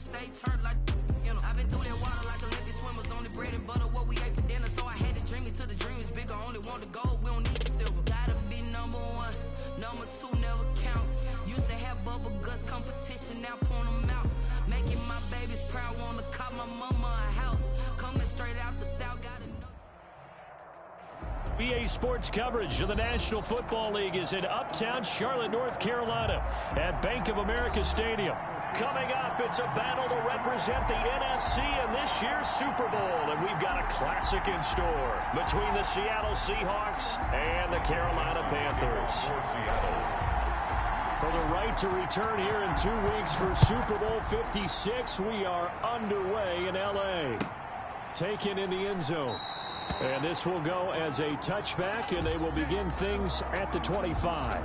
stay turned like, you know. I've been through that water like Olympic swimmers on the bread and butter, what we ate for dinner. So I had to dream it till the dream is bigger. Only want the gold, we don't need the silver. Gotta be number one, number two never count. Used to have bubble guts competition, now point them out. Making my babies proud, wanna cop my mama a house. Coming straight out the south, got enough. EA Sports coverage of the National Football League is in uptown Charlotte, North Carolina at Bank of America Stadium. Coming up, it's a battle to represent the NFC in this year's Super Bowl, and we've got a classic in store between the Seattle Seahawks and the Carolina Panthers. For the right to return here in 2 weeks for Super Bowl 56, we are underway in L.A. Taken in the end zone. And this will go as a touchback, and they will begin things at the 25.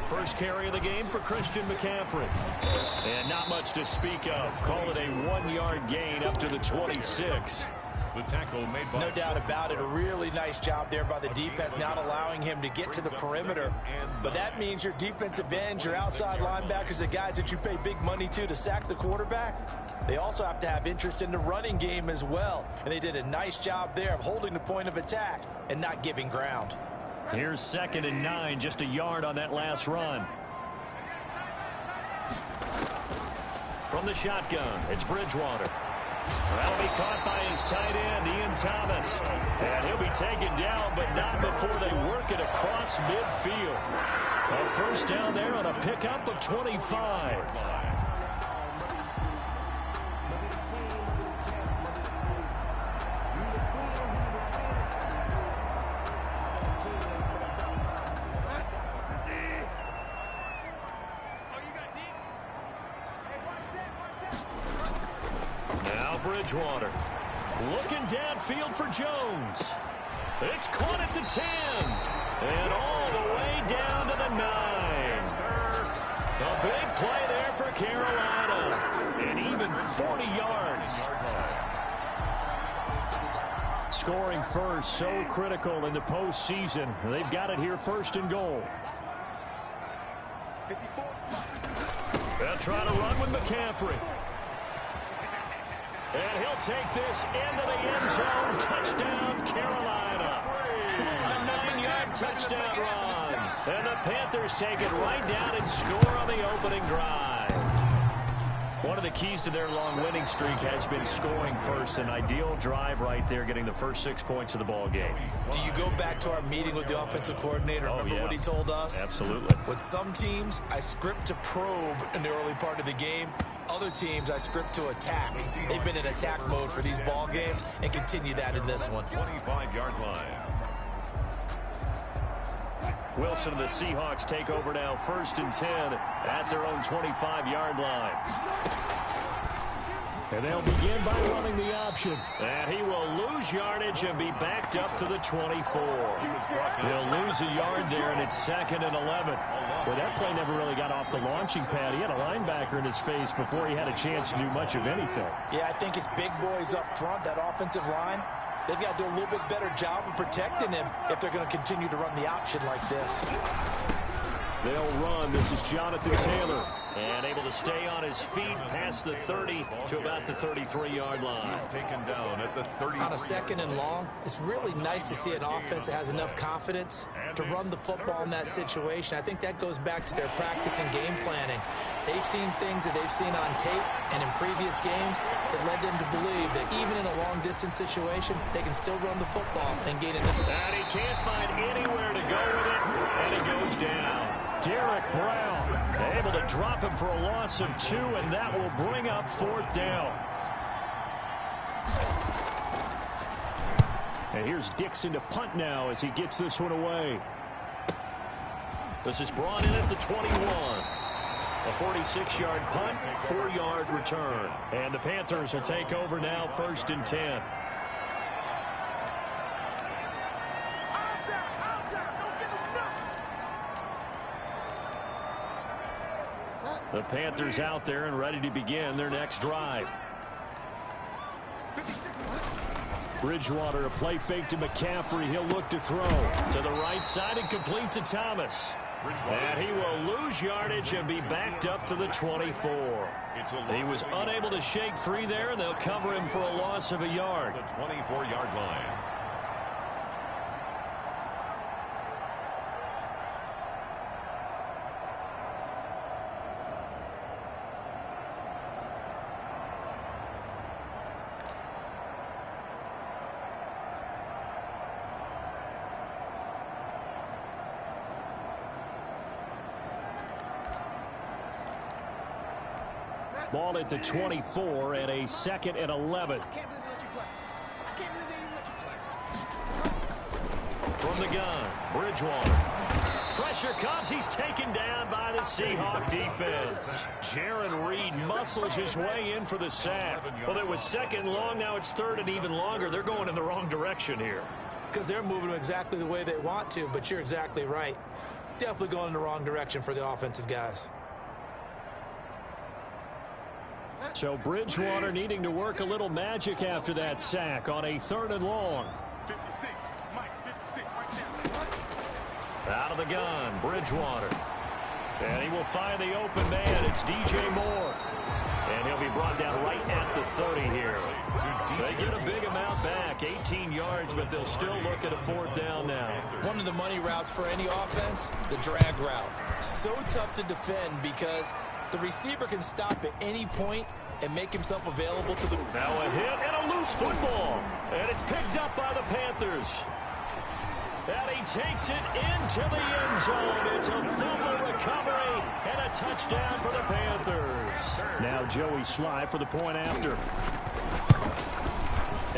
First carry of the game for Christian McCaffrey. And not much to speak of. Call it a 1-yard gain up to the 26. The tackle made by... No doubt about it. A really nice job there by the defense, not allowing him to get to the perimeter. But that means your defensive ends, your outside linebackers, the guys that you pay big money to sack the quarterback, they also have to have interest in the running game as well. And they did a nice job there of holding the point of attack and not giving ground. Here's 2nd and 9, just a yard on that last run. From the shotgun, it's Bridgewater. That'll be caught by his tight end, Ian Thomas. And he'll be taken down, but not before they work it across midfield. A first down there on a pickup of 25. Bridgewater looking downfield for Jones. It's caught at the 10 and all the way down to the 9. A big play there for Carolina, and even 40 yards. Scoring first, so critical in the postseason. They've got it here, 1st and goal. They'll try to run with McCaffrey. And he'll take this into the end zone. Touchdown, Carolina. A 9-yard touchdown run. And the Panthers take it right down and score on the opening drive. One of the keys to their long winning streak has been scoring first. An ideal drive right there, getting the first 6 points of the ball game. Do you go back to our meeting with the offensive coordinator? Remember what he told us? Absolutely. With some teams, I script to probe in the early part of the game. Other teams, I script to attack. They've been in attack mode for these ball games and continue that in this one. 25-yard line. Wilson and the Seahawks take over now, 1st and 10 at their own 25-yard line. And they'll begin by running the option. And he will lose yardage and be backed up to the 24. He'll lose a yard there, and it's 2nd and 11. Well, that play never really got off the launching pad. He had a linebacker in his face before he had a chance to do much of anything. Yeah, I think it's big boys up front, that offensive line. They've got to do a little bit better job of protecting him if they're going to continue to run the option like this. They'll run. This is Jonathan Taylor. And able to stay on his feet past the 30 to about the 33-yard line. He's taken down at the 30. On a 2nd and long, it's really nice to see an offense that has enough confidence to run the football in that situation. I think that goes back to their practice and game planning. They've seen things that they've seen on tape and in previous games that led them to believe that even in a long-distance situation, they can still run the football and gain enough. And he can't find anywhere to go with it, and it goes down. Derek Brown able to drop him for a loss of 2, and that will bring up 4th down. And here's Dixon to punt now as he gets this one away. This is brought in at the 21. A 46-yard punt, 4-yard return. And the Panthers will take over now, 1st and 10. The Panthers out there and ready to begin their next drive. Bridgewater, a play fake to McCaffrey. He'll look to throw to the right side and complete to Thomas. And he will lose yardage and be backed up to the 24. He was unable to shake free there, and they'll cover him for a loss of a yard. The 24-yard line. Ball at the 24 and a 2nd and 11. From the gun, Bridgewater. Pressure comes. He's taken down by the Seahawk defense. Jaron Reed muscles his way in for the sack. Well, it was 2nd and long. Now it's 3rd and even longer. They're going in the wrong direction here. Because they're moving exactly the way they want to, but you're exactly right. Definitely going in the wrong direction for the offensive guys. So Bridgewater needing to work a little magic after that sack on a 3rd and long. 56, Mike, 56, right Out of the gun, Bridgewater. And he will find the open man. It's DJ Moore. And he'll be brought down right at the 30 here. They get a big amount back, 18 yards, but they'll still look at a 4th down now. One of the money routes for any offense, the drag route. So tough to defend because the receiver can stop at any point and make himself available to the... Now a hit and a loose football. And it's picked up by the Panthers. And he takes it into the end zone. It's a fumble recovery and a touchdown for the Panthers. Now Joey Sly for the point after.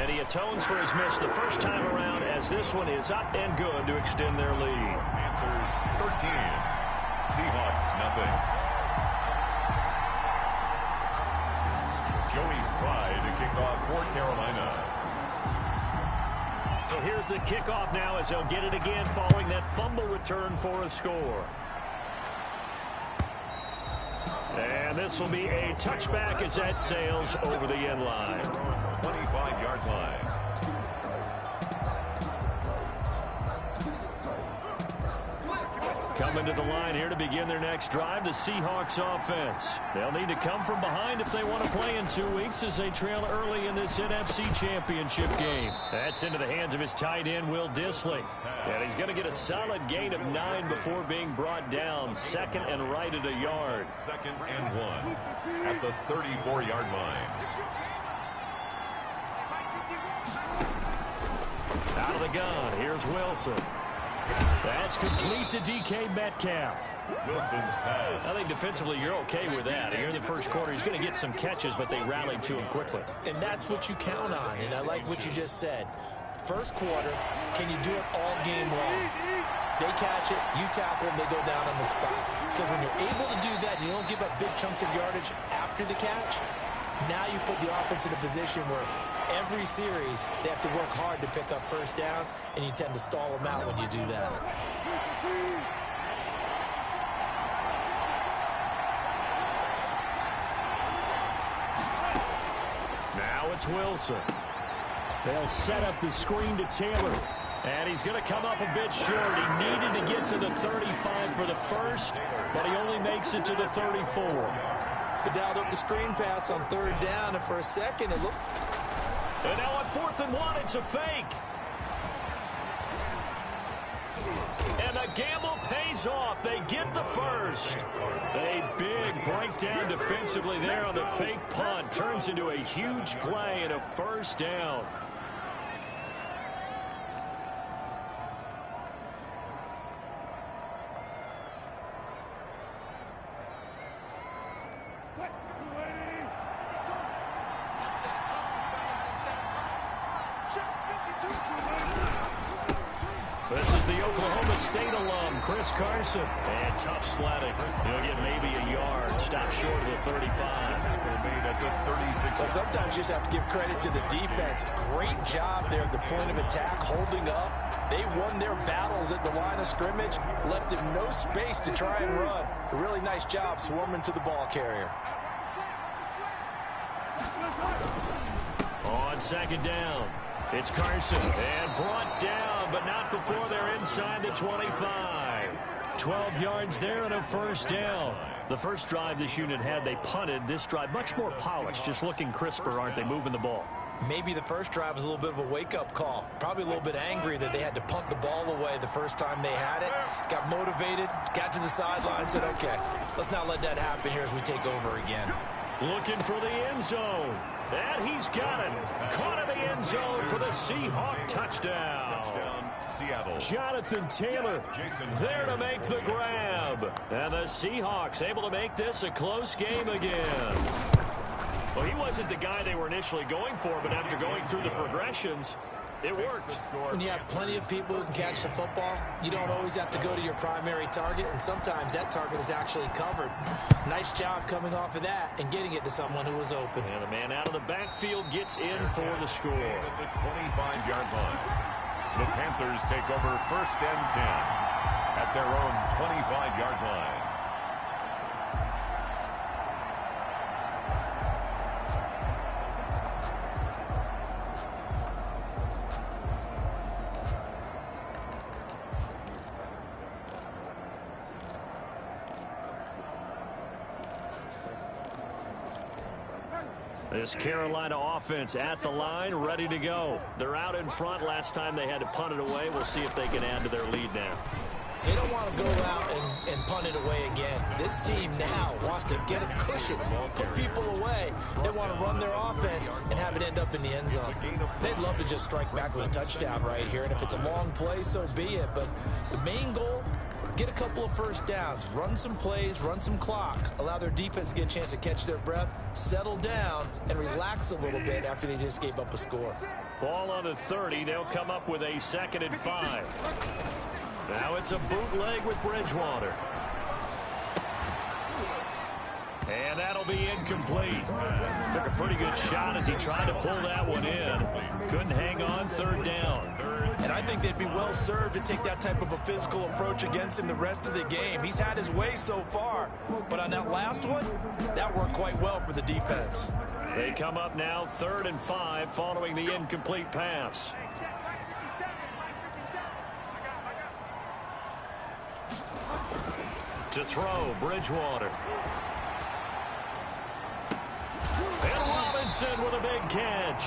And he atones for his miss the first time around as this one is up and good to extend their lead. Panthers 13. Seahawks nothing. Joey Sly to kick off for Carolina. So here's the kickoff now as they'll get it again following that fumble return for a score. And this will be a touchback as that sails over the end line. 25-yard line. Coming to the line here to begin their next drive, the Seahawks offense. They'll need to come from behind if they want to play in 2 weeks as they trail early in this NFC Championship game. That's into the hands of his tight end, Will Dissly. And he's going to get a solid gain of 9 before being brought down. 2nd and right at a yard. 2nd and 1 at the 34-yard line. Out of the gun, here's Wilson. That's complete to DK Metcalf. Wilson's pass. I think defensively you're okay with that. Here in the first quarter, he's going to get some catches, but they rallied to him quickly. And that's what you count on, and I like what you just said. First quarter, can you do it all game long? They catch it, you tackle them, they go down on the spot. Because when you're able to do that, you don't give up big chunks of yardage after the catch, now you put the offense in a position where every series, they have to work hard to pick up first downs, and you tend to stall them out when you do that. Now it's Wilson. They'll set up the screen to Taylor. And he's going to come up a bit short. He needed to get to the 35 for the first, but he only makes it to the 34. He dialed up the screen pass on 3rd down, and for a second it looked... And now on 4th and 1, it's a fake. And the gamble pays off. They get the first. A big breakdown defensively there on the fake punt. Turns into a huge play and a first down. This is the Oklahoma State alum, Chris Carson. And tough sledding. He'll get maybe a yard. Stop short of the 35. Well, sometimes you just have to give credit to the defense. Great job there at the point of attack, holding up. They won their battles at the line of scrimmage, left him no space to try and run. A really nice job swarming to the ball carrier. On second down, it's Carson. And brought down, but not before they're inside the 25. 12 yards there and a first down. The first drive this unit had, they punted. This drive, much more polished, just looking crisper, aren't they, moving the ball? Maybe the first drive was a little bit of a wake-up call. Probably a little bit angry that they had to punt the ball away the first time they had it. Got motivated, got to the sideline, said, okay, let's not let that happen here as we take over again. Looking for the end zone. And he's got it. Caught in the end zone for the Seahawk touchdown. Seattle. Jonathan Taylor there to make the grab. And the Seahawks able to make this a close game again. Well, he wasn't the guy they were initially going for, but after going through the progressions, it worked. When you have plenty of people who can catch the football, you don't always have to go to your primary target, and sometimes that target is actually covered. Nice job coming off of that and getting it to someone who was open. And the man out of the backfield gets in for the score. At the 25-yard line. The Panthers take over 1st and 10 at their own 25-yard line. This Carolina offense at the line, ready to go. They're out in front. Last time they had to punt it away. We'll see if they can add to their lead now. They don't want to go out and punt it away again. This team now wants to get a cushion, put people away. They want to run their offense and have it end up in the end zone. They'd love to just strike back with a touchdown right here, and if it's a long play, so be it. But the main goal, get a couple of first downs, run some plays, run some clock, allow their defense to get a chance to catch their breath, settle down, and relax a little bit after they just gave up a score. Ball on the 30. They'll come up with a 2nd and 5. Now it's a bootleg with Bridgewater. And that'll be incomplete. Took a pretty good shot as he tried to pull that one in. Couldn't hang on, 3rd down. And I think they'd be well served to take that type of a physical approach against him the rest of the game. He's had his way so far, but on that last one, that worked quite well for the defense. They come up now 3rd and 5 following the incomplete pass. To throw, Bridgewater. And Robinson with a big catch.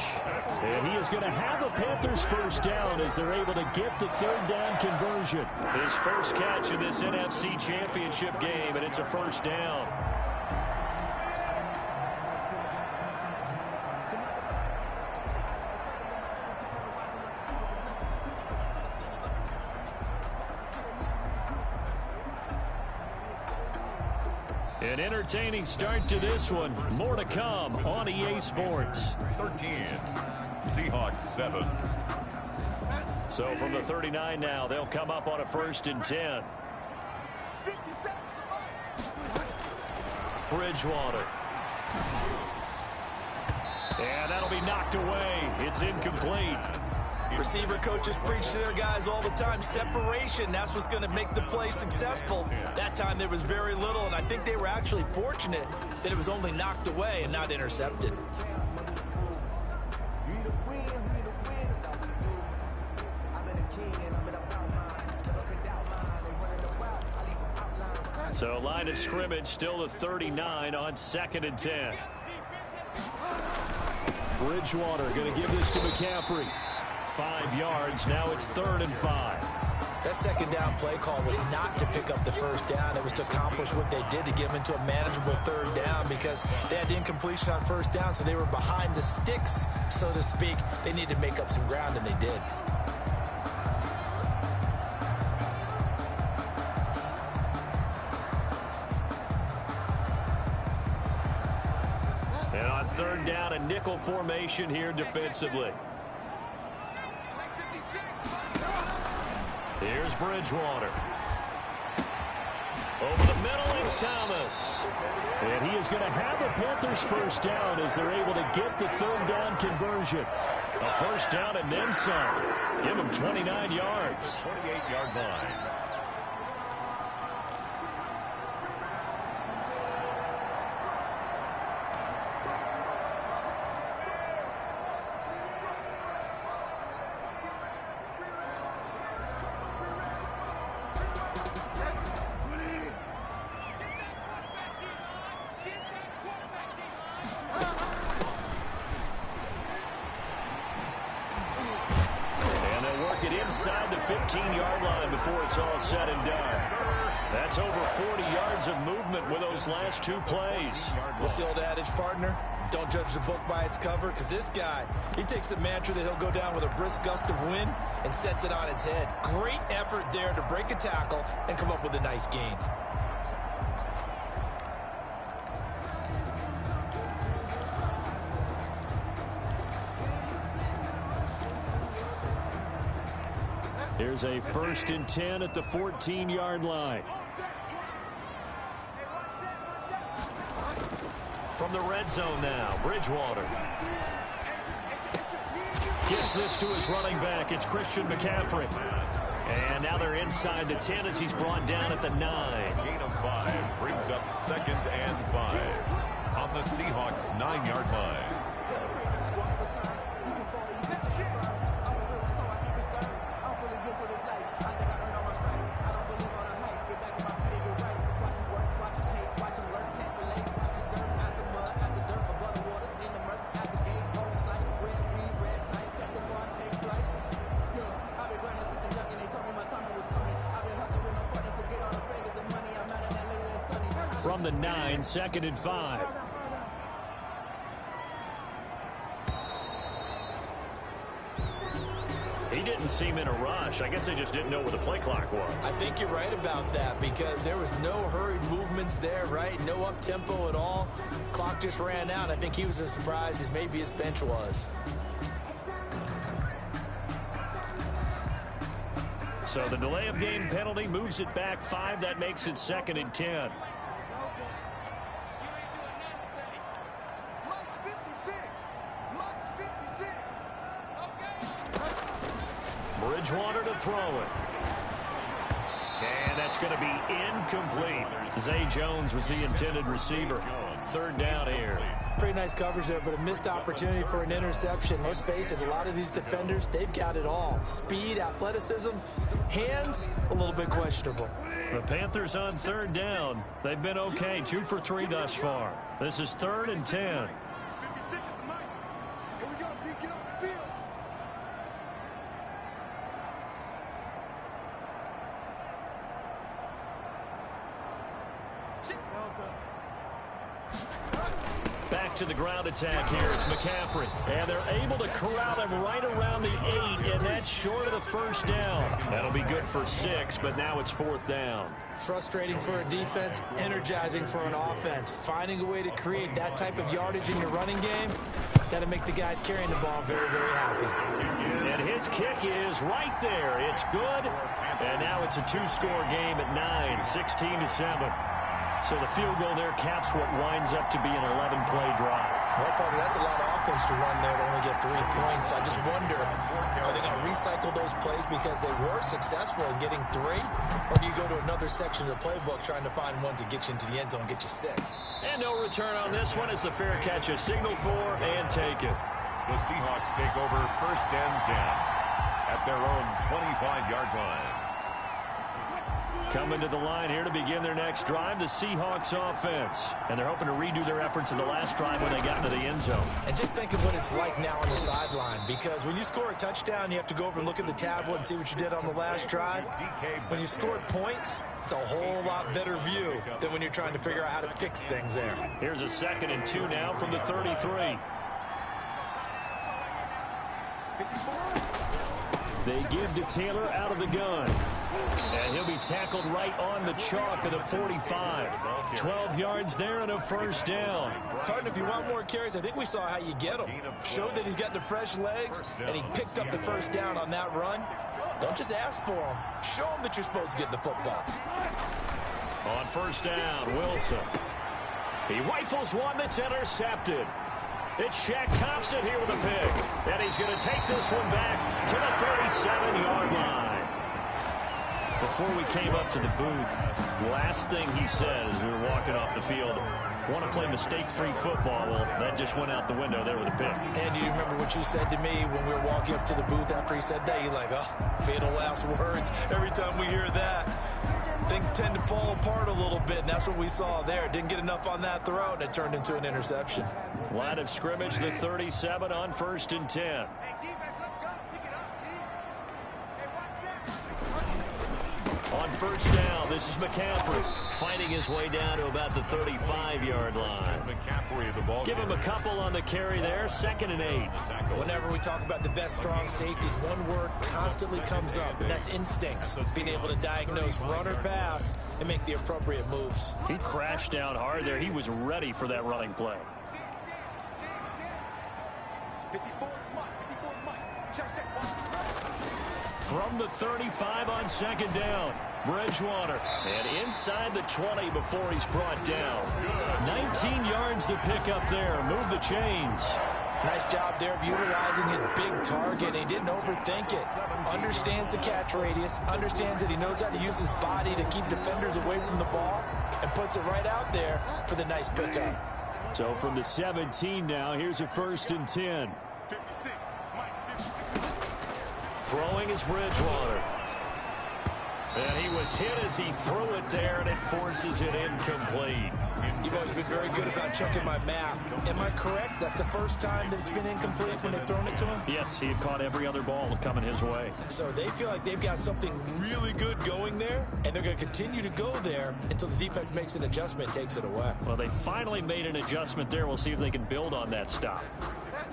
And he is going to have a Panthers first down as they're able to get the 3rd down conversion. His first catch in this NFC Championship game, and it's a first down. An entertaining start to this one. More to come on EA Sports. 13. Seahawks 7. So from the 39 now, they'll come up on a 1st and 10. Bridgewater. And that'll be knocked away. It's incomplete. Receiver coaches preach to their guys all the time. Separation, that's what's going to make the play successful. That time there was very little, and I think they were actually fortunate that it was only knocked away and not intercepted. So line of scrimmage still the 39 on 2nd and 10. Bridgewater going to give this to McCaffrey. 5 yards. Now it's 3rd and 5. That 2nd down play call was not to pick up the first down. It was to accomplish what they did to get them into a manageable 3rd down because they had incompletion on 1st down, so they were behind the sticks, so to speak. They needed to make up some ground, and they did. And on third down, a nickel formation here defensively. Here's Bridgewater. Over the middle, it's Thomas. And he is going to have a Panthers first down as they're able to get the third down conversion. A first down and then some. Give him 29 yards. 28-yard line. Inside the 15-yard line before it's all said and done. That's over 40 yards of movement with those last two plays. What's the old adage, partner? Don't judge the book by its cover, because this guy, he takes the mantra that he'll go down with a brisk gust of wind and sets it on its head. Great effort there to break a tackle and come up with a nice gain. Here's a 1st and 10 at the 14-yard line. From the red zone now, Bridgewater. Gets this to his running back. It's Christian McCaffrey. And now they're inside the 10 as he's brought down at the 9. Gain of 5 brings up 2nd and 5 on the Seahawks 9-yard line. From the 9, 2nd and 5. He didn't seem in a rush. I guess they just didn't know where the play clock was. I think you're right about that, because there was no hurried movements there, right? No up-tempo at all. Clock just ran out. I think he was as surprised as maybe his bench was. So the delay of game penalty moves it back 5. That makes it 2nd and 10. Bridgewater to throw it. And that's going to be incomplete. Zay Jones was the intended receiver. 3rd down here. Pretty nice coverage there, but a missed opportunity for an interception. Let's face it, a lot of these defenders, they've got it all. Speed, athleticism, hands, a little bit questionable. The Panthers on 3rd down. They've been okay, 2 for 3 thus far. This is 3rd and 10. Back to the ground attack here. It's McCaffrey. And they're able to corral him right around the 8, and that's short of the first down. That'll be good for 6, but now it's 4th down. Frustrating for a defense, energizing for an offense. Finding a way to create that type of yardage in your running game, that'll make the guys carrying the ball very, very happy. And his kick is right there. It's good. And now it's a 2-score game at 9, 16-7. So the field goal there caps what winds up to be an 11-play drive. Well, partner, that's a lot of offense to run there to only get 3 points. So I just wonder, are they going to recycle those plays because they were successful in getting 3? Or do you go to another section of the playbook trying to find ones that get you into the end zone and get you 6? And no return on this one as the fair catch is signaled for and taken. The Seahawks take over 1st and 10 at their own 25-yard line. Coming to the line here to begin their next drive, the Seahawks offense. And they're hoping to redo their efforts in the last drive when they got into the end zone. And just think of what it's like now on the sideline, because when you score a touchdown, you have to go over and look at the tablet and see what you did on the last drive. When you scored points, it's a whole lot better view than when you're trying to figure out how to fix things there. Here's a 2nd and 2 now from the 33. They give to Taylor out of the gun. And he'll be tackled right on the chalk of the 45. 12 yards there and a first down. Partner, if you want more carries, I think we saw how you get him. Showed that he's got the fresh legs, and he picked up the first down on that run. Don't just ask for him. Show him that you're supposed to get the football. On first down, Wilson. He rifles one that's intercepted. It's Shaq Thompson here with a pick. And he's going to take this one back to the 37-yard line. Before we came up to the booth, last thing he said as we were walking off the field, want to play mistake-free football. Well, that just went out the window there with a pick. And do you remember what you said to me when we were walking up to the booth after he said that? You're like, oh, fatal last words. Every time we hear that, things tend to fall apart a little bit, and that's what we saw there. Didn't get enough on that throw, and it turned into an interception. Line of scrimmage, the 37 on 1st and 10. Hey, defense, let's go. Pick it up, D. Hey, watch that. On first down, this is McCaffrey fighting his way down to about the 35-yard line. McCaffrey, the ball. Give him a couple on the carry there, 2nd and 8. Whenever we talk about the best strong safeties, one word constantly comes up, and that's instincts. Being able to diagnose run or pass and make the appropriate moves. He crashed down hard there. He was ready for that running play. 54, Mike. Check. From the 35 on 2nd down, Bridgewater. And inside the 20 before he's brought down. 19 yards to pick up there. Move the chains. Nice job there of utilizing his big target. He didn't overthink it. Understands the catch radius. Understands that he knows how to use his body to keep defenders away from the ball. And puts it right out there for the nice pickup. So from the 17 now, here's a 1st and 10. 56, Mike, 56. Throwing is Bridgewater. And he was hit as he threw it there, and it forces it incomplete. You've always been very good about checking my math. Am I correct? That's the first time that it's been incomplete when they've thrown it to him? Yes, he had caught every other ball coming his way. So they feel like they've got something really good going there, and they're going to continue to go there until the defense makes an adjustment and takes it away. Well, they finally made an adjustment there. We'll see if they can build on that stop.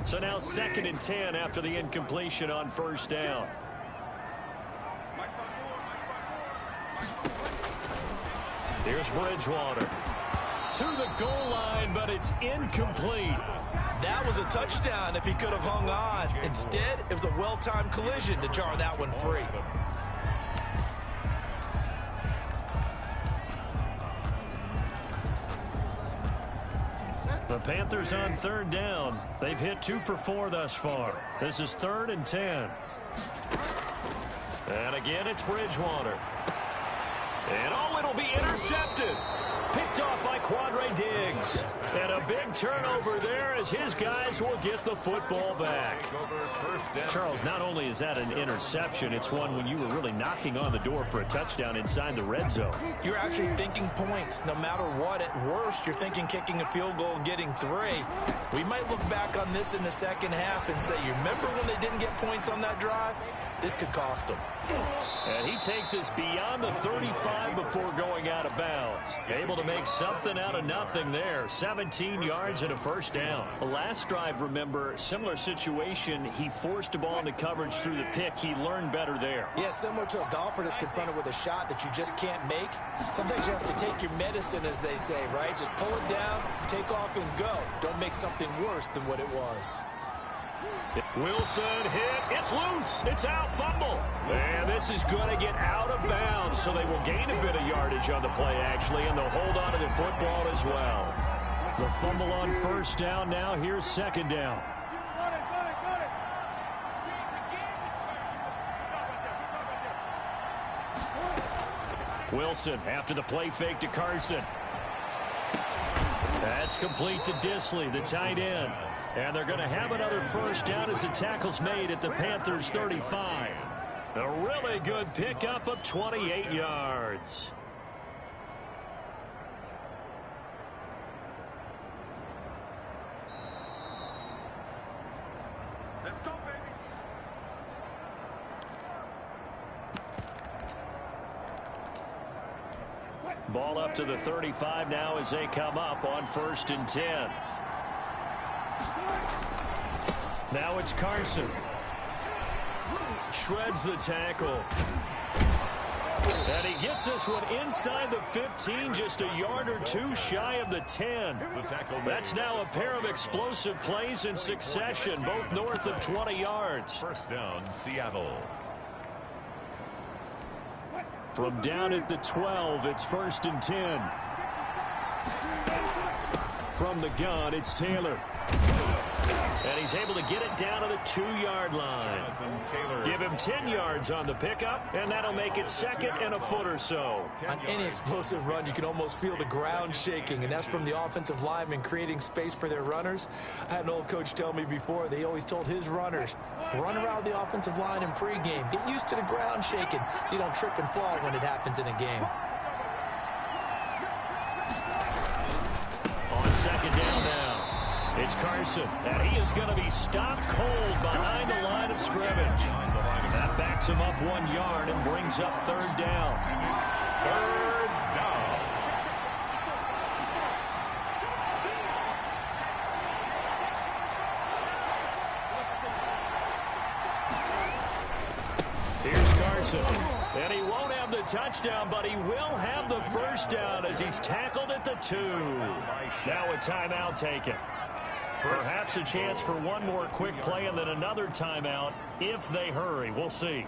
So now 2nd and 10 after the incompletion on first down. Here's Bridgewater. To the goal line, but it's incomplete. That was a touchdown if he could have hung on. Instead, it was a well-timed collision to jar that one free. The Panthers on 3rd down. They've hit 2 for 4 thus far. This is 3rd and 10. And again, it's Bridgewater. And it'll be intercepted. Picked off by Quadre Diggs. And a big turnover there as his guys will get the football back. Charles, not only is that an interception, it's one when you were really knocking on the door for a touchdown inside the red zone. You're actually thinking points. No matter what, at worst, you're thinking kicking a field goal and getting 3. We might look back on this in the second half and say, you remember when they didn't get points on that drive? This could cost them. And he takes us beyond the 35 before going out of bounds. Able to make something out of nothing there. 17 yards and a first down. The last drive, remember, similar situation. He forced a ball into coverage through the pick. He learned better there. Yeah, similar to a golfer that's confronted with a shot that you just can't make. Sometimes you have to take your medicine, as they say, right? Just pull it down, take off, and go. Don't make something worse than what it was. Wilson hit. It's loose. It's out. Fumble. And this is going to get out of bounds, so they will gain a bit of yardage on the play, actually, and they'll hold on to the football as well. The fumble on first down now. Here's 2nd down. Wilson after the play fake to Carson. That's complete to Disley, the tight end. And they're going to have another first down as the tackle's made at the Panthers' 35. A really good pickup of 28 yards. Let's go, baby. Ball up to the 35 now as they come up on 1st and 10. Now it's Carson. Shreds the tackle. And he gets this one inside the 15, just a yard or two shy of the 10. That's now a pair of explosive plays in succession, both north of 20 yards. First down, Seattle. From down at the 12, it's 1st and 10. From the gun, it's Taylor. And he's able to get it down to the 2-yard line. Give him 10 yards on the pickup, and that'll make it 2nd and a foot or so. On any explosive run, you can almost feel the ground shaking, and that's from the offensive linemen creating space for their runners. I had an old coach tell me before, they always told his runners, run around the offensive line in pregame. Get used to the ground shaking so you don't trip and fall when it happens in a game. On 2nd down now. It's Carson, and he is going to be stopped cold behind the line of scrimmage. That backs him up 1 yard and brings up 3rd down. 3rd down. Here's Carson, and he won't have the touchdown, but he will have the 1st down as he's tackled at the 2. Now a timeout taken. Perhaps a chance for one more quick play and then another timeout if they hurry. We'll see.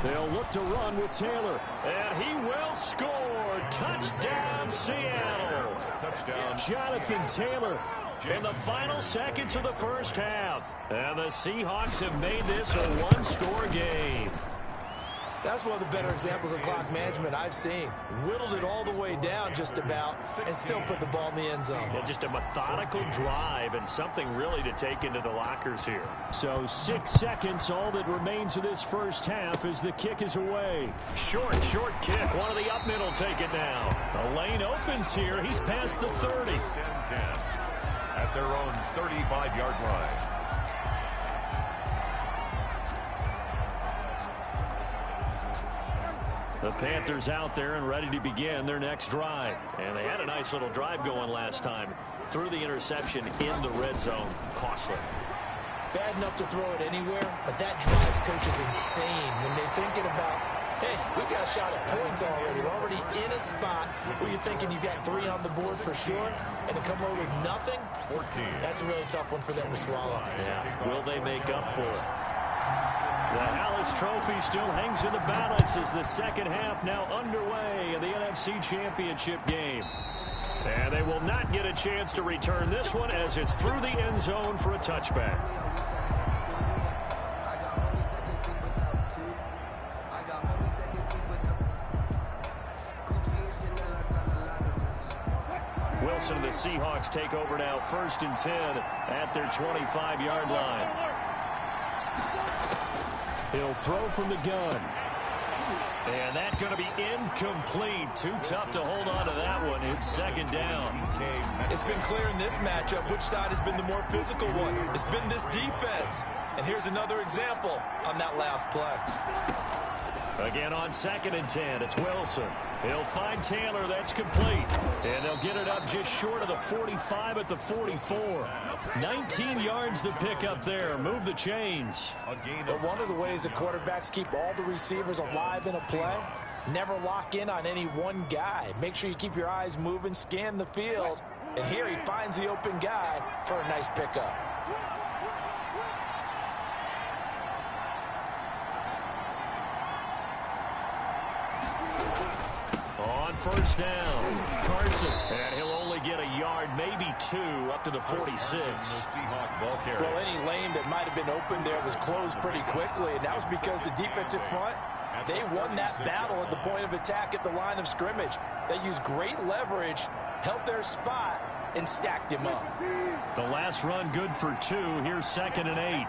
They'll look to run with Taylor, and he will score. Touchdown, Seattle. Touchdown. Jonathan Taylor in the final seconds of the 1st half. And the Seahawks have made this a 1-score game. That's one of the better examples of clock management I've seen. Whittled it all the way down just about and still put the ball in the end zone. Yeah, just a methodical drive and something really to take into the lockers here. So 6 seconds, all that remains of this 1st half as the kick is away. Short kick. One of the up middle take it now. The lane opens here. He's past the 30. 10 at their own 35-yard line. The Panthers out there and ready to begin their next drive. And they had a nice little drive going last time. Threw the interception in the red zone. Costly. Bad enough to throw it anywhere, but that drives coaches insane when they're thinking about, hey, we've got a shot at points already. We're already in a spot where you're thinking you got 3 on the board for sure, and to come away with nothing, 14. That's a really tough one for them to swallow. Yeah, will they make up for it? The Hallis Trophy still hangs in the balance as the 2nd half now underway in the NFC Championship game. And they will not get a chance to return this one as it's through the end zone for a touchback. Wilson and the Seahawks take over now 1st and 10 at their 25-yard line. He'll throw from the gun. And that's going to be incomplete. Too tough to hold on to that one. It's 2nd down. It's been clear in this matchup which side has been the more physical one. It's been this defense. And here's another example on that last play. Again on 2nd and 10, it's Wilson. He'll find Taylor. That's complete. And they'll get it up just short of the 45 at the 44. 19 yards to pick up there. Move the chains. But one of the ways that quarterbacks keep all the receivers alive in a play, never lock in on any one guy. Make sure you keep your eyes moving, scan the field. And here he finds the open guy for a nice pickup. On 1st down, Carson. And he'll only get a yard, maybe 2, up to the 46. Well, any lane that might have been open there was closed pretty quickly, and that was because the defensive front, they won that battle at the point of attack at the line of scrimmage. They used great leverage, held their spot, and stacked him up. The last run good for 2. Here's 2nd and 8.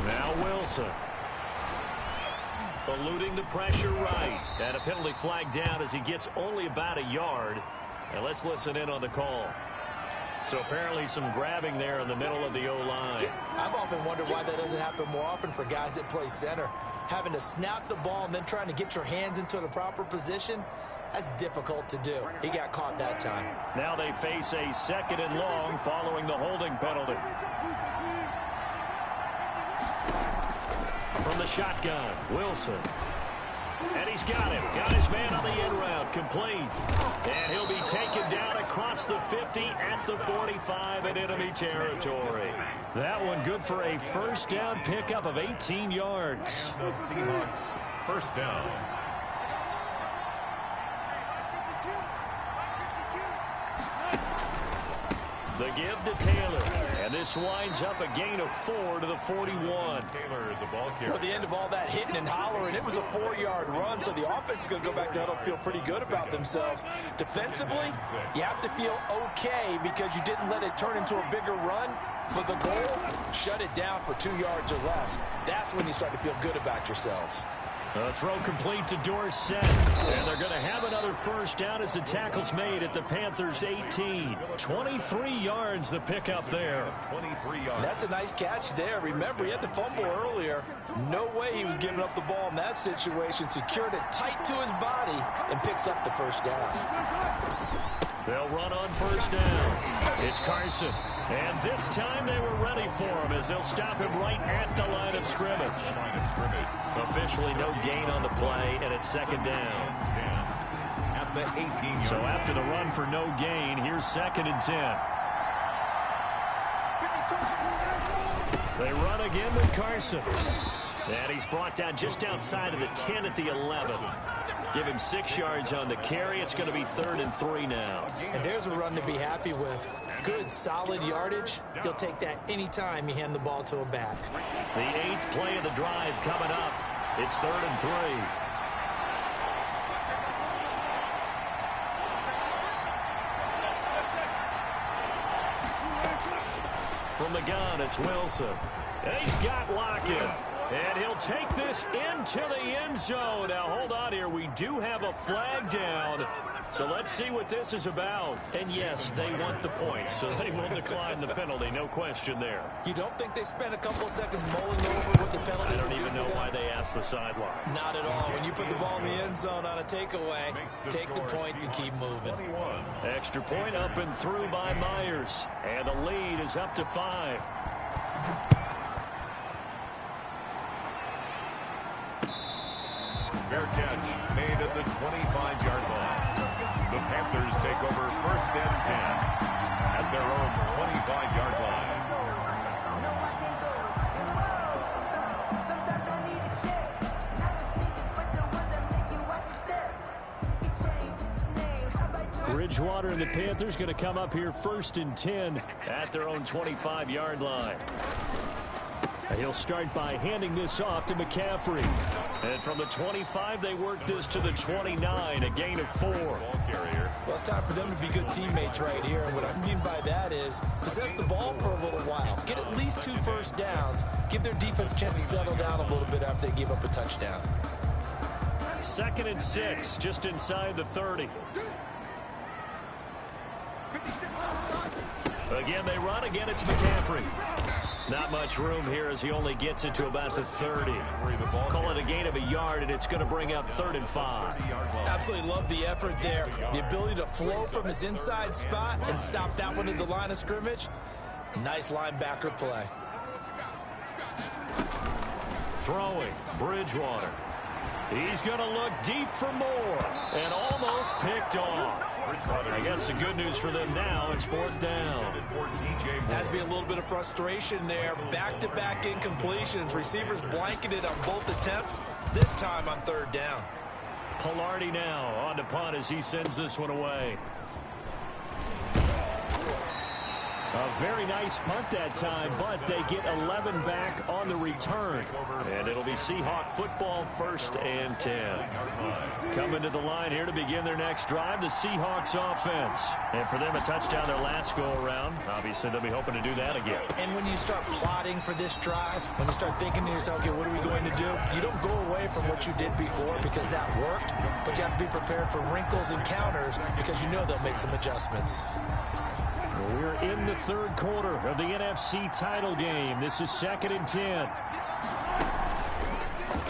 Now Wilson. eluding the pressure right. And a penalty flag down as he gets only about a yard. And let's listen in on the call. So apparently some grabbing there in the middle of the O-line. I've often wondered why that doesn't happen more often for guys that play center. Having to snap the ball and then trying to get your hands into the proper position, that's difficult to do. He got caught that time. Now they face a 2nd and long following the holding penalty. From the shotgun, Wilson. And he's got him. Got his man on the end route. Complete. And he'll be taken down across the 50 at the 45 in enemy territory. That one good for a first down pickup of 18 yards. The Seahawks, first down. The give to Taylor. And this winds up a gain of 4 to the 41. Taylor, the ball carrier. At the end of all that hitting and hollering, it was a 4-yard run, so the offense is going to go back there and feel pretty good about themselves. Defensively, you have to feel okay because you didn't let it turn into a bigger run. But the goal, shut it down for 2 yards or less. That's when you start to feel good about yourselves. A throw complete to Dorsett. And they're going to have another first down as the tackle's made at the Panthers' 18. 23 yards the pickup there. 23 yards. That's a nice catch there. Remember, he had the fumble earlier. No way he was giving up the ball in that situation. Secured it tight to his body and picks up the first down. They'll run on first down. It's Carson. And this time they were ready for him as they'll stop him right at the line of scrimmage. Officially no gain on the play, and it's 2nd down. 10 at the 18-yard. So after the run for no gain, here's 2nd and 10. They run again with Carson. And he's brought down just outside of the 10 at the 11. Give him 6 yards on the carry. It's going to be 3rd and 3 now. And there's a run to be happy with. Good, solid yardage. He'll take that anytime you hand the ball to a back. The 8th play of the drive coming up. It's 3rd and 3. From the gun, it's Wilson. And he's got Lockett. And he'll take this into the end zone. Now, hold on here. We do have a flag down. So let's see what this is about. And yes, they want the points, so they will decline the penalty. No question there. You don't think they spent a couple of seconds mulling over what the penalty? I don't even know why they asked the sideline. Not at all. When you put the ball in the end zone on a takeaway, take the points and keep moving. 21. Extra point up and through by Myers. And the lead is up to 5. Fair catch made at the 25-yard line. The Panthers take over 1st and 10 at their own 25-yard line. Bridgewater and the Panthers going to come up here 1st and 10 at their own 25-yard line. He'll start by handing this off to McCaffrey. And from the 25, they work this to the 29, a gain of 4. Well, it's time for them to be good teammates right here. And what I mean by that is possess the ball for a little while. Get at least 2 first downs. Give their defense a chance to settle down a little bit after they give up a touchdown. 2nd and 6, just inside the 30. Again, they run. Again, it's McCaffrey. Not much room here as he only gets it to about the 30. Call it a gain of a yard, and it's going to bring up 3rd and 5. Absolutely love the effort there. The ability to flow from his inside spot and stop that one at the line of scrimmage. Nice linebacker play. Throwing, Bridgewater. He's going to look deep for more and almost picked off. I guess the good news for them now is 4th down. Has to be a little bit of frustration there. Back-to-back incompletions. Receivers blanketed on both attempts. This time on 3rd down. Pilardi now on to punt as he sends this one away. A very nice punt that time, but they get 11 back on the return. And it'll be Seahawk football, 1st and 10. Coming to the line here to begin their next drive, the Seahawks offense. And for them, a touchdown their last go-around. Obviously, they'll be hoping to do that again. And when you start plotting for this drive, when you start thinking to yourself, okay, what are we going to do? You don't go away from what you did before because that worked, but you have to be prepared for wrinkles and counters because you know they'll make some adjustments. We're in the 3rd quarter of the NFC title game. This is 2nd and 10.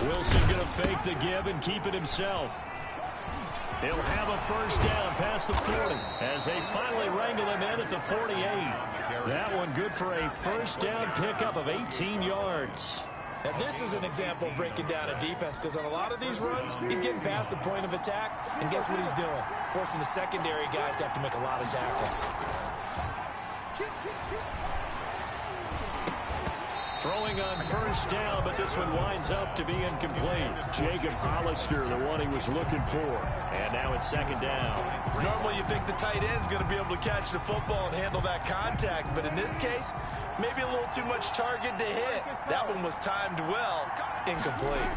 Wilson going to fake the give and keep it himself. He'll have a 1st down past the 40 as they finally wrangle him in at the 48. That one good for a 1st down pickup of 18 yards. Now, this is an example of breaking down a defense because on a lot of these runs, he's getting past the point of attack, and guess what he's doing? Forcing the secondary guys to have to make a lot of tackles. Throwing on 1st down, but this one winds up to be incomplete. Jacob Hollister, the one he was looking for. And now it's 2nd down. Normally you think the tight end's going to be able to catch the football and handle that contact, but in this case, maybe a little too much target to hit. That one was timed well, incomplete.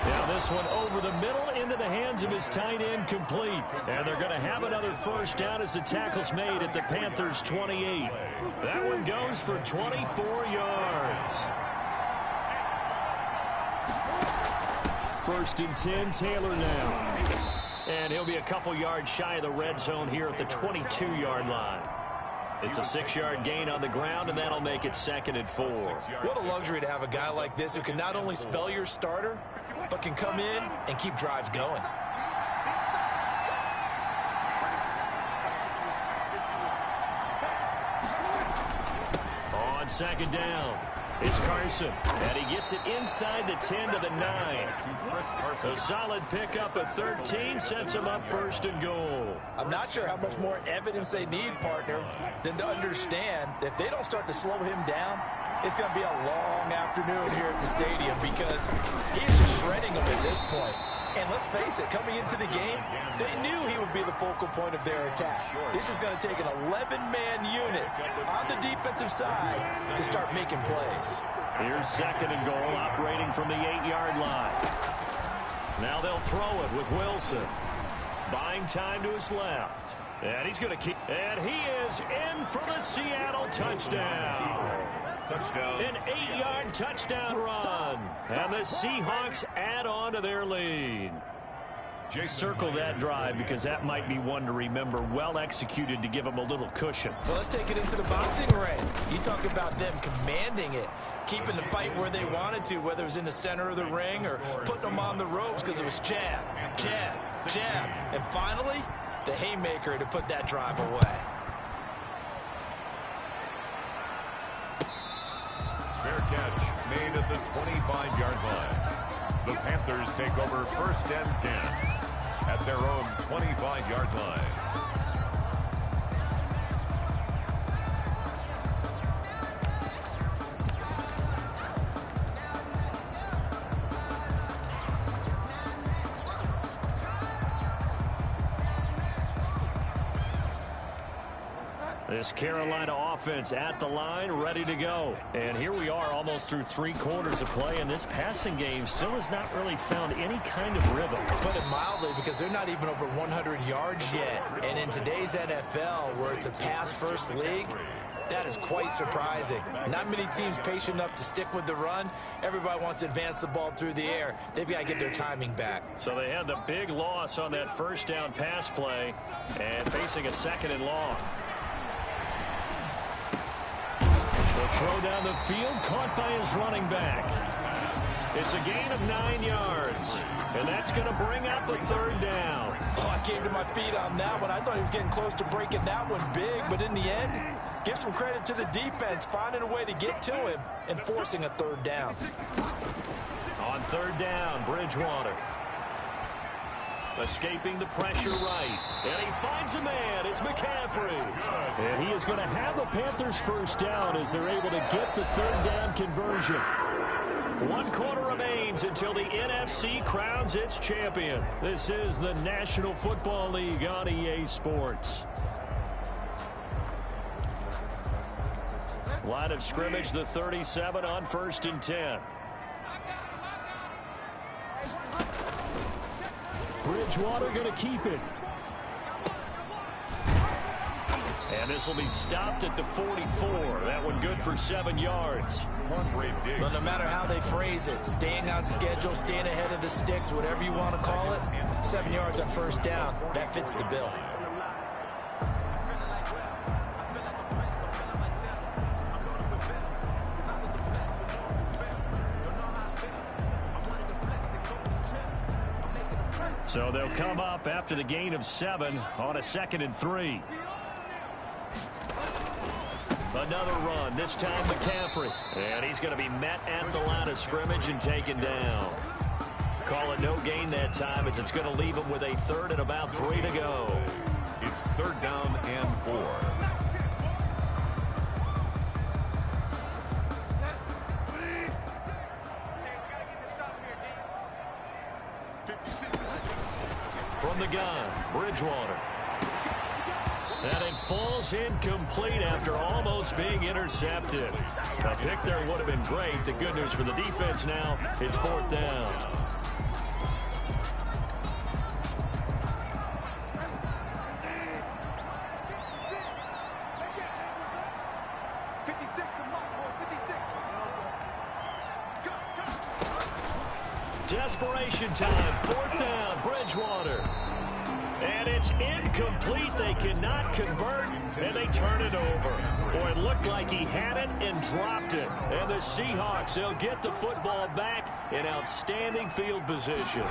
Now this one over the middle into the hands of his tight end, complete. And they're going to have another 1st down as the tackle's made at the Panthers' 28. That one goes for 24 yards. 1st and 10, Taylor now. And he'll be a couple yards shy of the red zone here at the 22-yard line. It's a 6-yard gain on the ground, and that'll make it 2nd and 4. What a luxury to have a guy like this who can not only spell your starter, but can come in and keep drives going. On 2nd down, it's Carson, and he gets it inside the 10 to the 9. A solid pickup at 13 sets him up 1st and goal. I'm not sure how much more evidence they need, partner, than to understand that if they don't start to slow him down, it's going to be a long afternoon here at the stadium because he's just shredding them at this point. And let's face it, coming into the game, they knew he would be the focal point of their attack. This is going to take an 11-man unit on the defensive side to start making plays. Here's 2nd and goal, operating from the 8-yard line. Now they'll throw it with Wilson. Buying time to his left. And he's going to keep. And he is in for the Seattle touchdown. Touchdown. An 8-yard touchdown run. And the Seahawks add on to their lead. Circle that drive because that might be one to remember. Well executed to give them a little cushion. Well, let's take it into the boxing ring. You talk about them commanding it, keeping the fight where they wanted to, whether it was in the center of the ring or putting them on the ropes because it was jab, jab, jab. And finally, the haymaker to put that drive away. Fair catch made at the 25-yard line. The Panthers take over 1st and 10 at their own 25-yard line. This Carolina offense at the line, ready to go. And here we are almost through 3 quarters of play, and this passing game still has not really found any kind of rhythm. Put it mildly, because they're not even over 100 yards yet. And in today's NFL, where it's a pass-first league, that is quite surprising. Not many teams patient enough to stick with the run. Everybody wants to advance the ball through the air. They've got to get their timing back. So they had the big loss on that 1st down pass play and facing a 2nd and long. The throw down the field, caught by his running back. It's a gain of 9 yards, and that's going to bring up a 3rd down. Oh, I came to my feet on that one. I thought he was getting close to breaking that one big, but in the end, give some credit to the defense, finding a way to get to him and forcing a 3rd down. On 3rd down, Bridgewater. Escaping the pressure right. And he finds a man. It's McCaffrey. And he is going to have the Panthers 1st down as they're able to get the 3rd down conversion. 1 quarter remains until the NFC crowns its champion. This is the National Football League on EA Sports. Line of scrimmage, the 37 on 1st and 10. Bridgewater going to keep it. And this will be stopped at the 44. That one good for 7 yards. But no matter how they phrase it, staying on schedule, staying ahead of the sticks, whatever you want to call it, 7 yards on 1st down, that fits the bill. So they'll come up after the gain of 7 on a 2nd and 3. Another run, this time McCaffrey. And he's going to be met at the line of scrimmage and taken down. Call it no gain that time as it's going to leave him with a 3rd and about 3 to go. It's 3rd down and 4. From the gun, Bridgewater. And it falls incomplete after almost being intercepted. A pick there would have been great. The good news for the defense now, it's 4th down. Desperation time, 4th down, Bridgewater. And it's incomplete. They cannot convert, and they turn it over. Boy, it looked like he had it and dropped it. And the Seahawks, they'll get the football back in outstanding field position.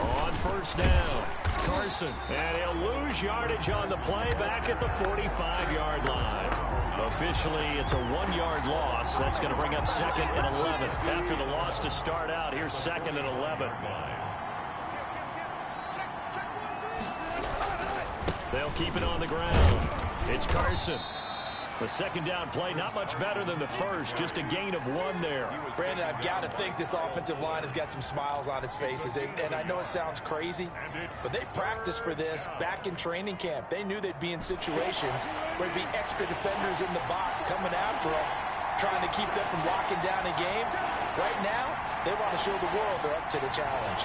On 1st down, Carson. And he'll lose yardage on the play back at the 45-yard line. Officially, it's a 1-yard loss. That's going to bring up 2nd and 11. After the loss to start out, here's 2nd and 11. They'll keep it on the ground. It's Carson. The 2nd down play, not much better than the first. Just a gain of 1 there. Brandon, I've got to think this offensive line has got some smiles on its faces. And I know it sounds crazy, but they practiced for this back in training camp. They knew they'd be in situations where there'd be extra defenders in the box coming after them, trying to keep them from locking down a game. Right now, they want to show the world they're up to the challenge.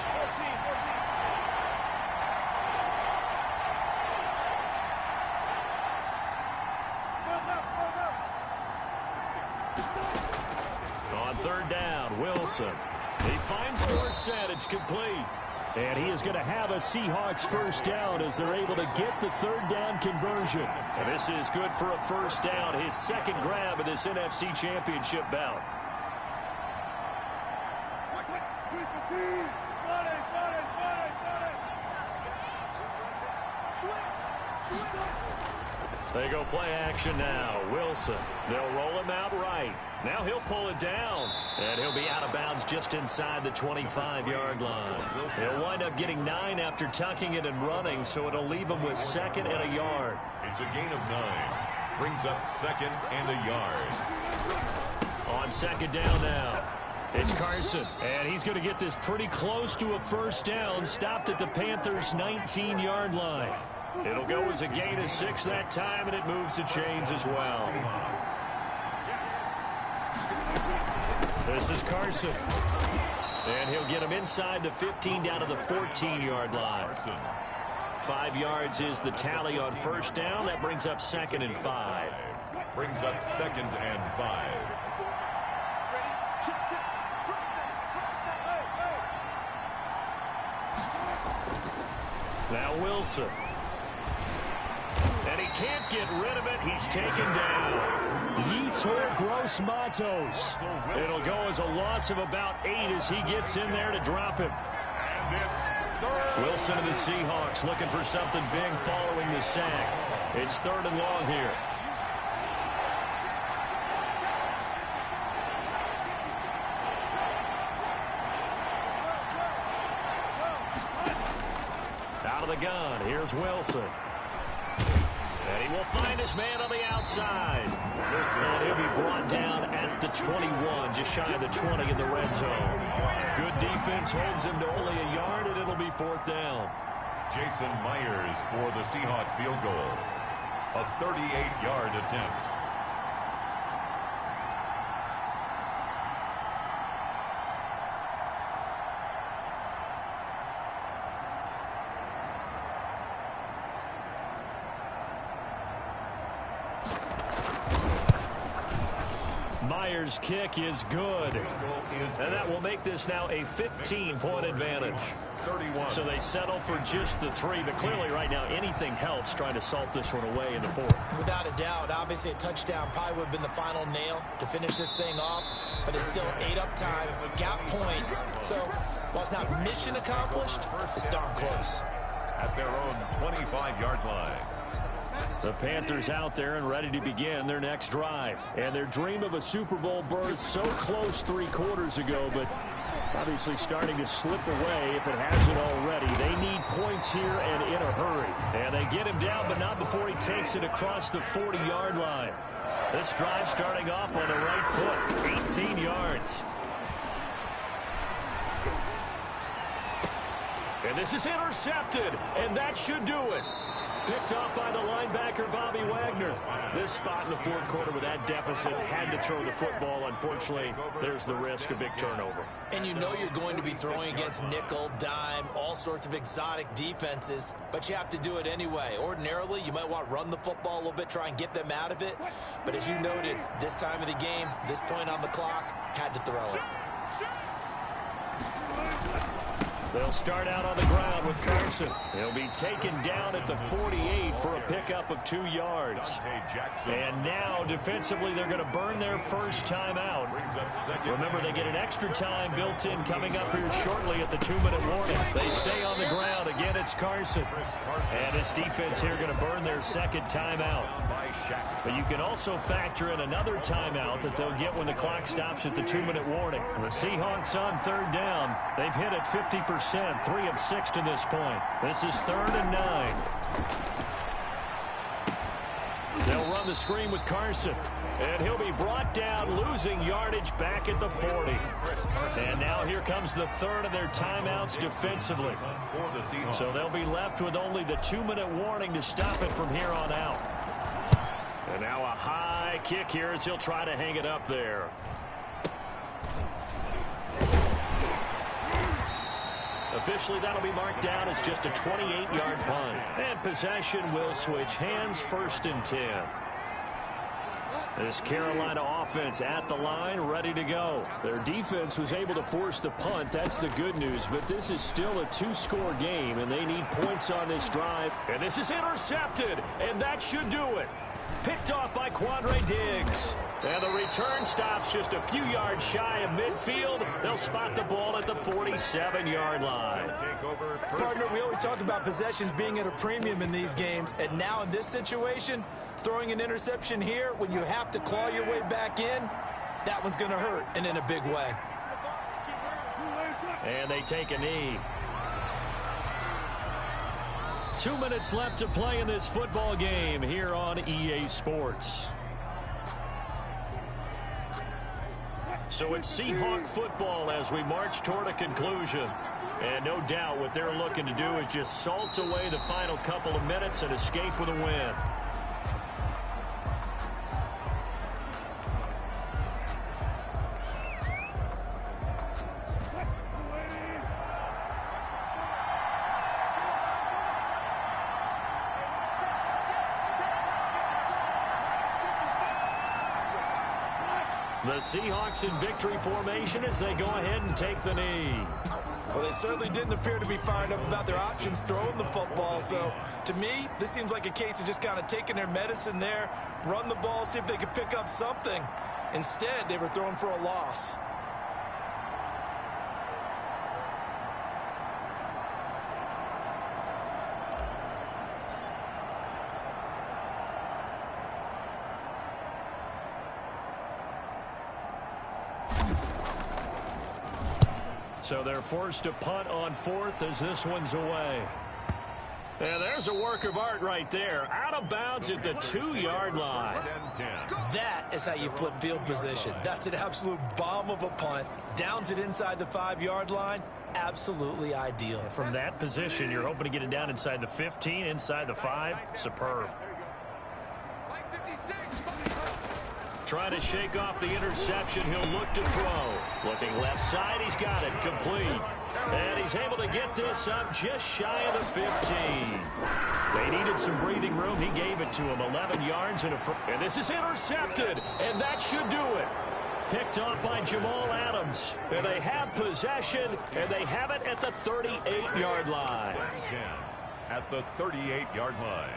On 3rd down, Wilson. He finds Dorsett. It's complete. And he is going to have a Seahawks 1st down as they're able to get the 3rd down conversion. And this is good for a 1st down, his 2nd grab of this NFC Championship bout. They go play action now. Wilson. They'll roll him out right. Now he'll pull it down. And he'll be out of bounds just inside the 25-yard line. He'll wind up getting 9 after tucking it and running, so it'll leave him with 2nd and a yard. It's a gain of 9. Brings up 2nd and a yard. On 2nd down now. It's Carson. And he's going to get this pretty close to a 1st down. Stopped at the Panthers' 19-yard line. It'll go as a gain of 6 that time, and it moves the chains as well. This is Carson. And he'll get him inside the 15 down to the 14-yard line. 5 yards is the tally on 1st down. That brings up 2nd and 5. Brings up 2nd and 5. Now Wilson. And he can't get rid of it. He's taken down. Yetur Gross-Matos. It'll go as a loss of about 8 as he gets in there to drop him. Wilson and the Seahawks looking for something big following the sack. It's 3rd and long here. Out of the gun, here's Wilson. And he will find his man on the outside. And he'll be brought down at the 21, just shy of the 20 in the red zone. Good defense holds him to only a yard, and it'll be 4th down. Jason Myers for the Seahawk field goal. A 38-yard attempt. Myers' kick is good. And that will make this now a 15-point advantage. So they settle for just the 3, but clearly right now anything helps trying to salt this one away in the 4th. Without a doubt, obviously a touchdown probably would have been the final nail to finish this thing off, but it's still 8 up time, got points. So while it's not mission accomplished, it's darn close. At their own 25-yard line. The Panthers out there and ready to begin their next drive. And their dream of a Super Bowl berth so close 3 quarters ago, but obviously starting to slip away if it hasn't already. They need points here and in a hurry. And they get him down, but not before he takes it across the 40-yard line. This drive starting off on the right foot, 18 yards. And this is intercepted, and that should do it. Picked off by the linebacker, Bobby Wagner. This spot in the 4th quarter with that deficit had to throw the football. Unfortunately, there's the risk of big turnover. And you know you're going to be throwing against nickel, dime, all sorts of exotic defenses, but you have to do it anyway. Ordinarily, you might want to run the football a little bit, try and get them out of it. But as you noted, this time of the game, this point on the clock, had to throw it. They'll start out on the ground with Carson. He'll be taken down at the 48 for a pickup of 2 yards. And now, defensively, they're going to burn their first time out. Remember, they get an extra time built in coming up here shortly at the 2-minute warning. They stay on the ground. Again, it's Carson. And this defense here going to burn their second timeout. But you can also factor in another timeout that they'll get when the clock stops at the 2-minute warning. The Seahawks on 3rd down. They've hit it 50%. 3 of 6 to this point. This is 3rd and 9. They'll run the screen with Carson. And he'll be brought down, losing yardage back at the 40. And now here comes the 3rd of their timeouts defensively. So they'll be left with only the 2-minute warning to stop it from here on out. And now a high kick here as he'll try to hang it up there. Officially, that'll be marked down as just a 28-yard punt. And possession will switch hands, 1st and 10. This Carolina offense at the line, ready to go. Their defense was able to force the punt. That's the good news. But this is still a 2-score game, and they need points on this drive. And this is intercepted, and that should do it. Picked off by Quandre Diggs. And the return stops just a few yards shy of midfield. They'll spot the ball at the 47-yard line. Partner, we always talk about possessions being at a premium in these games. And now in this situation, throwing an interception here when you have to claw your way back in, that one's going to hurt, and in a big way. And they take a knee. 2 minutes left to play in this football game here on EA Sports. So it's Seahawk football as we march toward a conclusion. And no doubt what they're looking to do is just salt away the final couple of minutes and escape with a win. The Seahawks in victory formation as they go ahead and take the knee. Well, they certainly didn't appear to be fired up about their options throwing the football. So, to me, this seems like a case of just kind of taking their medicine there, run the ball, see if they could pick up something. Instead, they were throwing for a loss. So they're forced to punt on 4th as this one's away. And there's a work of art right there. Out of bounds at the 2-yard line. That is how you flip field position. That's an absolute bomb of a punt. Downs it inside the 5-yard line. Absolutely ideal. From that position, you're hoping to get it down inside the 15, inside the 5. Superb. Trying to shake off the interception. He'll look to throw. Looking left side. He's got it. Complete. And he's able to get this up just shy of the 15. They needed some breathing room. He gave it to him. 11 yards and this is intercepted. And that should do it. Picked off by Jamal Adams. And they have possession. And they have it at the 38-yard line. At the 38-yard line.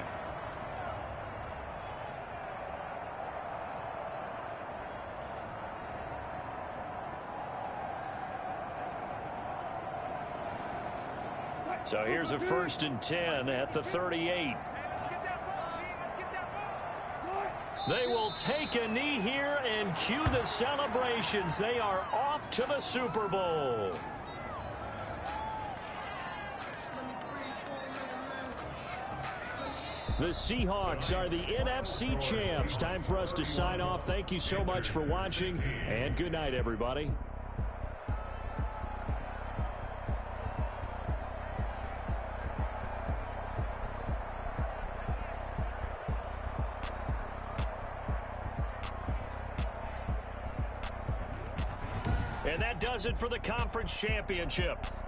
So here's a 1st and 10 at the 38. They will take a knee here and cue the celebrations. They are off to the Super Bowl. The Seahawks are the NFC champs. Time for us to sign off. Thank you so much for watching, and good night, everybody. And that does it for the conference championship.